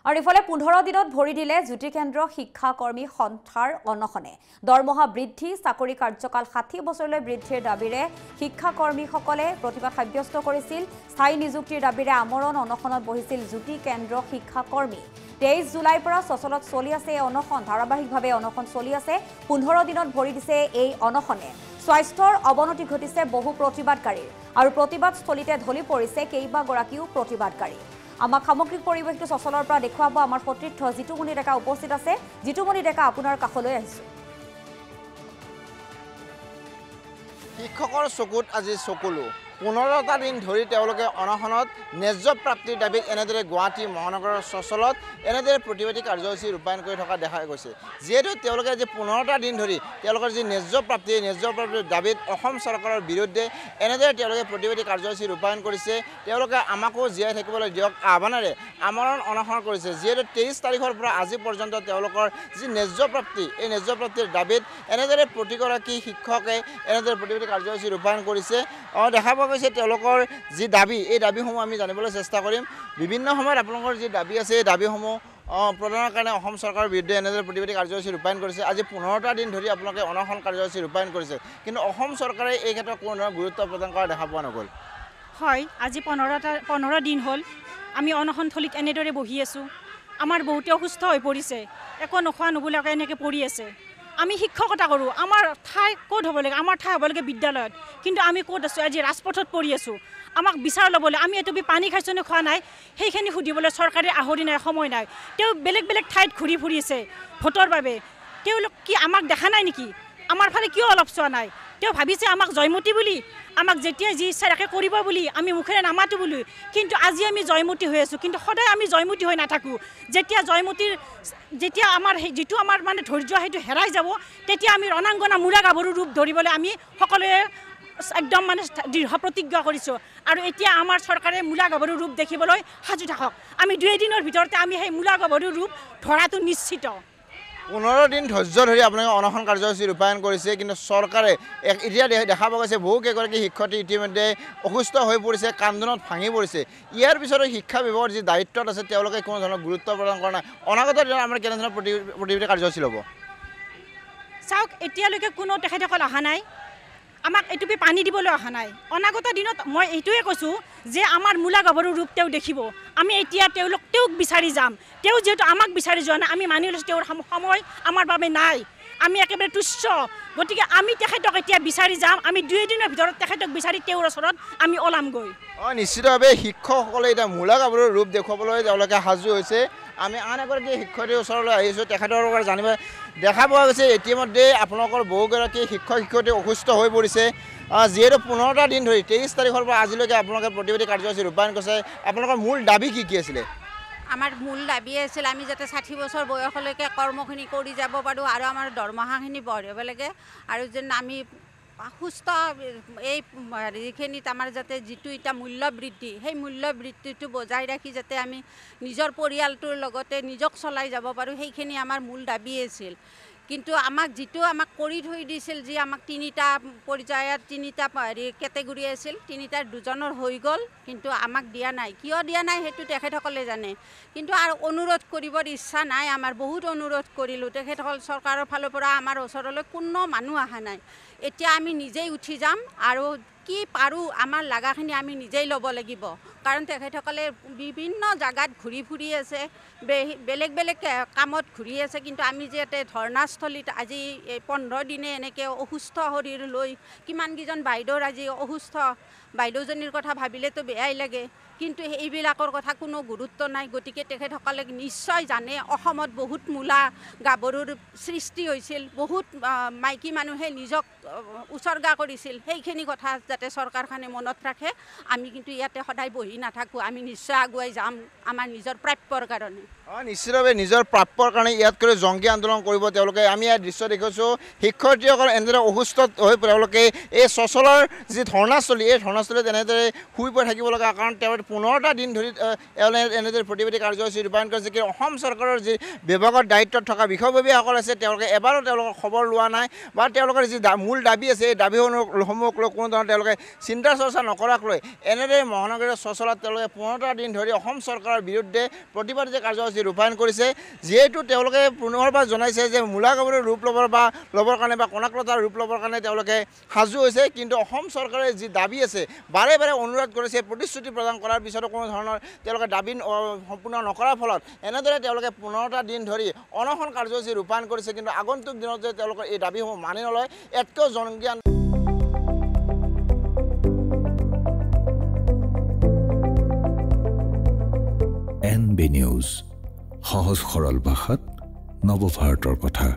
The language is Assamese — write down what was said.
আৰু ইফালে 15 দিনত ভৰি দিলে জ্যোতি কেন্দ্ৰ শিক্ষাকৰ্মী সন্থাৰ অনশনে দৰমহা বৃদ্ধি চাকৰি কাৰ্যকাল 60 বছৰলৈ বৃদ্ধিৰ দাবীৰে শিক্ষাকৰ্মীসকলে প্ৰতিবাদ সাব্যস্ত কৰিছিল স্থায়ী নিযুক্তিৰ দাবীৰে আমৰণ অনশনত বহিছিল জ্যোতি কেন্দ্ৰ শিক্ষাকৰ্মী 23 জুলাইৰ পৰা সচলত চলি আছে এই অনশন ধাৰাবাহিকভাৱে অনশন চলি আছে 15 দিনত ভৰি দিছে এই অনশনে স্বাস্থ্যৰ অৱনতি ঘটিছে বহু প্ৰতিবাদকাৰীৰ আৰু প্ৰতিবাদস্থলীতে ঢলি পৰিছে কেইবাগৰাকীও প্ৰতিবাদকাৰী আমাক সামগ্ৰিক পৰিৱেশটো সচলৰ পৰা দেখুৱাব আমাৰ সতীৰ্থ জিতুমণি ডেকা উপস্থিত আছে জিতুমণি ডেকা আপোনাৰ কাষলৈ আহিছো শিক্ষকৰ চকুত আজি চকুলো 15টা দিন ধৰি তেওঁলোকে অনশনত ন্যায্য প্ৰাপ্তিৰ দাবীত এনেদৰে গুৱাহাটী মহানগৰৰ সচলত এনেদৰে প্ৰতিবাদী কাৰ্যসূচী ৰূপায়ণ কৰি থকা দেখা গৈছে যেহেতু তেওঁলোকে যে 15টা দিন ধৰি তেওঁলোকৰ যি ন্যায্য প্ৰাপ্তিৰ দাবীত অসম চৰকাৰৰ বিৰুদ্ধে এনেদৰে তেওঁলোকে প্ৰতিবাদী কাৰ্যসূচী ৰূপায়ণ কৰিছে তেওঁলোকে আমাকো জীয়াই থাকিবলৈ দিয়ক আহ্বানেৰে আমৰণ অনশন কৰিছে যেহেতু 23 তাৰিখৰ পৰা আজি পৰ্যন্ত তেওঁলোকৰ যি ন্যায্য প্ৰাপ্তি এই ন্যায্য প্ৰাপ্তিৰ দাবীত এনেদৰে প্ৰতিগৰাকী শিক্ষকে এনেদৰে প্ৰতিবাদী কাৰ্যসূচী ৰূপায়ণ কৰিছে দেখা কৈছে তেওঁলোকৰ যি দাবী এই দাবীসমূহ আমি জানিবলৈ চেষ্টা কৰিম বিভিন্ন সময়ত আপোনালোকৰ যি দাবী আছে এই দাবীসমূহ প্ৰদানৰ কাৰণে অসম চৰকাৰৰ বিৰুদ্ধে এনেদৰে প্ৰতিবাদী কাৰ্যসূচী ৰূপায়ণ কৰিছে আজি 15টা দিন ধৰি আপোনালোকে অনশন কাৰ্যসূচী ৰূপায়ণ কৰিছে কিন্তু অসম চৰকাৰে এই ক্ষেত্ৰত কোনো ধৰণৰ গুৰুত্ব প্ৰদান কৰা দেখা পোৱা নগ'ল হয় আজি 15 দিন হ'ল আমি অনশনথলীত এনেদৰে বহি আছোঁ আমাৰ বহুতে অসুস্থ হৈ পৰিছে একো নোখোৱা নোবোলাকৈ এনেকৈ পৰি আছে আমি শিক্ষকতা কৰোঁ আমাৰ ঠাই ক'ত হ'ব লাগে আমাৰ ঠাই হ'ব লাগে বিদ্যালয়ত কিন্তু আমি ক'ত আছোঁ আজি ৰাজপথত পৰি আছোঁ আমাক বিচাৰ ল'বলৈ আমি এটুপি পানী খাইছোঁ নে খোৱা নাই সেইখিনি সুধিবলৈ চৰকাৰে আহৰি নাই সময় নাই তেওঁ বেলেগ বেলেগ ঠাইত ঘূৰি ফুৰিছে ভোটৰ বাবে তেওঁলোক কি আমাক দেখা নাই নেকি আমাৰ ফালে কিয় অলপ চোৱা নাই তেওঁ ভাবিছে আমাক জয়মতী বুলি আমাক যেতিয়া যি ইচ্ছা তাকে কৰিব বুলি আমি মুখেৰে নামাতো বুলি কিন্তু আজি আমি জয়মতী হৈ আছোঁ কিন্তু সদায় আমি জয়মতী হৈ নাথাকোঁ যেতিয়া আমাৰ যিটো আমাৰ মানে ধৈৰ্য সেইটো হেৰাই যাব তেতিয়া আমি ৰণাংগনা মূৰা গাভৰু ৰূপ ধৰিবলৈ আমি সকলোৱে একদম মানে দৃঢ় প্ৰতিজ্ঞা কৰিছোঁ আৰু এতিয়া আমাৰ চৰকাৰে মূলা গাভৰু ৰূপ দেখিবলৈ সাজু থাকক আমি 2 দিনৰ ভিতৰতে আমি সেই মূলা গাভৰু ৰূপ ধৰাটো নিশ্চিত 15 দিন ধৈৰ্য ধৰি আপোনালোকে অনশন কাৰ্যসূচী ৰূপায়ণ কৰিছে কিন্তু চৰকাৰে এতিয়া দেখা পোৱা গৈছে বহু কেইগৰাকী শিক্ষাৰ্থী ইতিমধ্যে অসুস্থ হৈ পৰিছে কান্দোনত ভাঙি পৰিছে ইয়াৰ পিছতো শিক্ষা বিভাগৰ যি দায়িত্বত আছে তেওঁলোকে কোনো ধৰণৰ গুৰুত্ব প্ৰদান কৰা নাই অনাগত দিনত আমাৰ কেনেধৰণৰ প্ৰতিবাদী কাৰ্যসূচী ল'ব চাওক এতিয়ালৈকে কোনো তেখেতসকল অহা নাই আমাক এটুপি পানী দিবলৈ অহা নাই অনাগত দিনত মই এইটোৱে কৈছোঁ যে আমাৰ মূলা গাভৰু ৰূপ তেওঁ দেখিব আমি এতিয়া তেওঁক বিচাৰি যাম তেওঁ যিহেতু আমাক বিচাৰি যোৱা নাই আমি মানি লৈছোঁ তেওঁৰ সময় আমাৰ বাবে নাই আমি একেবাৰে তুচ্ছ গতিকে আমি তেখেতক এতিয়া বিচাৰি যাম আমি 2 দিনৰ ভিতৰত তেখেতক বিচাৰি তেওঁৰ ওচৰত আমি ওলামগৈ নিশ্চিতভাৱে শিক্ষকসকলে এতিয়া মূলা গাভৰুৰ ৰূপ দেখুৱাবলৈ তেওঁলোকে সাজু হৈছে আমি আন এগৰাকী শিক্ষয়িত্ৰীৰ ওচৰলৈ আহিছোঁ তেখেতৰ পৰা জানিব দেখা পোৱা গৈছে ইতিমধ্যে আপোনালোকৰ বহুগৰাকী শিক্ষক শিক্ষয়িত্ৰী অসুস্থ হৈ পৰিছে যিহেতু 15টা দিন ধৰি 23 তাৰিখৰ পৰা আজিলৈকে আপোনালোকে প্ৰতিবাদী কাৰ্যসূচী ৰূপায়ণ কৰিছে আপোনালোকৰ মূল দাবী কি আছিলে আমাৰ মূল দাবী আছিল আমি যাতে 60 বছৰ বয়সলৈকে কৰ্মখিনি কৰি যাব পাৰোঁ আৰু আমাৰ দৰমহাখিনি বঢ়াব লাগে আৰু যেন আমি সুস্থ এই হেৰিখিনিত আমাৰ যাতে যিটো এতিয়া মূল্য বৃদ্ধি সেই মূল্য বৃদ্ধিটো বজাই ৰাখি যাতে আমি নিজৰ পৰিয়ালটোৰ লগতে নিজক চলাই যাব পাৰোঁ সেইখিনি আমাৰ মূল দাবী আছিল কিন্তু আমাক কৰি থৈ দিছিল যি আমাক 3টা পৰ্যায়ত 3টা কেটেগৰী আছিল 3টাৰ 2জনৰ হৈ গ'ল কিন্তু আমাক দিয়া নাই কিয় দিয়া নাই সেইটো তেখেতসকলে জানে কিন্তু আৰু অনুৰোধ কৰিবৰ ইচ্ছা নাই আমাৰ বহুত অনুৰোধ কৰিলোঁ তেখেতসকল চৰকাৰৰ ফালৰ পৰা আমাৰ ওচৰলৈ কোনো মানুহ অহা নাই এতিয়া আমি নিজেই উঠি যাম আৰু কি পাৰোঁ আমাৰ লাগাখিনি আমি নিজেই ল'ব লাগিব কাৰণ তেখেতসকলে বিভিন্ন জাগাত ঘূৰি ফুৰি আছে বেলেগ বেলেগ কামত ঘূৰি আছে কিন্তু আমি যে ইয়াতে ধৰ্ণাস্থলীত আজি 15 দিনে এনেকৈ অসুস্থ শৰীৰ লৈ কিমানকেইজন বাইদেউৰ আজি অসুস্থ বাইদেউজনীৰ কথা ভাবিলেতো বেয়াই লাগে কিন্তু এইবিলাকৰ কথা কোনো গুৰুত্ব নাই গতিকে তেখেতসকলে নিশ্চয় জানে অসমত বহুত মূলা গাভৰুৰ সৃষ্টি হৈছিল বহুত মাইকী মানুহে নিজক উচৰ্গা কৰিছিল সেইখিনি কথা যাতে চৰকাৰখনে মনত ৰাখে আমি কিন্তু ইয়াতে সদায় বহি নাথাকোঁ আমি নিশ্চয় আগুৱাই যাম আমাৰ নিজৰ প্ৰাপ্যৰ কাৰণে নিশ্চিতভাৱে নিজৰ প্ৰাপ্যৰ কাৰণে ইয়াতকৈ জংগী আন্দোলন কৰিব তেওঁলোকে আমি ইয়াত দৃশ্য দেখিছোঁ শিক্ষাৰ্থীসকল এনেদৰে অসুস্থ হৈ তেওঁলোকে এই সচলৰ যি ধৰ্ণাস্থলী এই ধৰ্ণাস্থলীত এনেদৰে শুই পৰি থাকিব লগা কাৰণ তেওঁ 15টা দিন ধৰি এনেদৰে প্ৰতিবাদী কাৰ্যসূচী ৰূপায়ণ কৰিছে কিন্তু অসম চৰকাৰৰ যি বিভাগৰ দায়িত্বত থকা বিষয়ববীয়াসকল আছে তেওঁলোকে এবাৰো তেওঁলোকৰ খবৰ লোৱা নাই বা তেওঁলোকৰ যি মূল দাবী আছে এই দাবীসমূহক লৈ কোনো ধৰণৰ তেওঁলোকে চিন্তা চৰ্চা নকৰাক লৈ এনেদৰে মহানগৰীয় অঞ্চলত তেওঁলোকে 15টা দিন ধৰি অসম চৰকাৰৰ বিৰুদ্ধে প্ৰতিবাদী কাৰ্যসূচী ৰূপায়ণ কৰিছে যিহেতু তেওঁলোকে পুনৰবাৰ জনাইছে যে মূলা গাভৰুৰ ৰূপ ল'বৰ কাৰণে বা কনকলতাৰ ৰূপ ল'বৰ কাৰণে তেওঁলোকে সাজু হৈছে কিন্তু অসম চৰকাৰে যি দাবী আছে বাৰে বাৰে অনুৰোধ কৰিছে প্ৰতিশ্ৰুতি প্ৰদান কৰাৰ পিছতো কোনো ধৰণৰ তেওঁলোকে দাবী সম্পূৰ্ণ নকৰাৰ ফলত এনেদৰে তেওঁলোকে 15টা দিন ধৰি অনশন কাৰ্যসূচী ৰূপায়ণ কৰিছে কিন্তু আগন্তুক দিনত যে তেওঁলোকৰ এই দাবীসমূহ মানি নলয় এতকৈও জনজ্ঞান NB নিউজ সহজ সৰল ভাষাত নৱভাৰতৰ কথা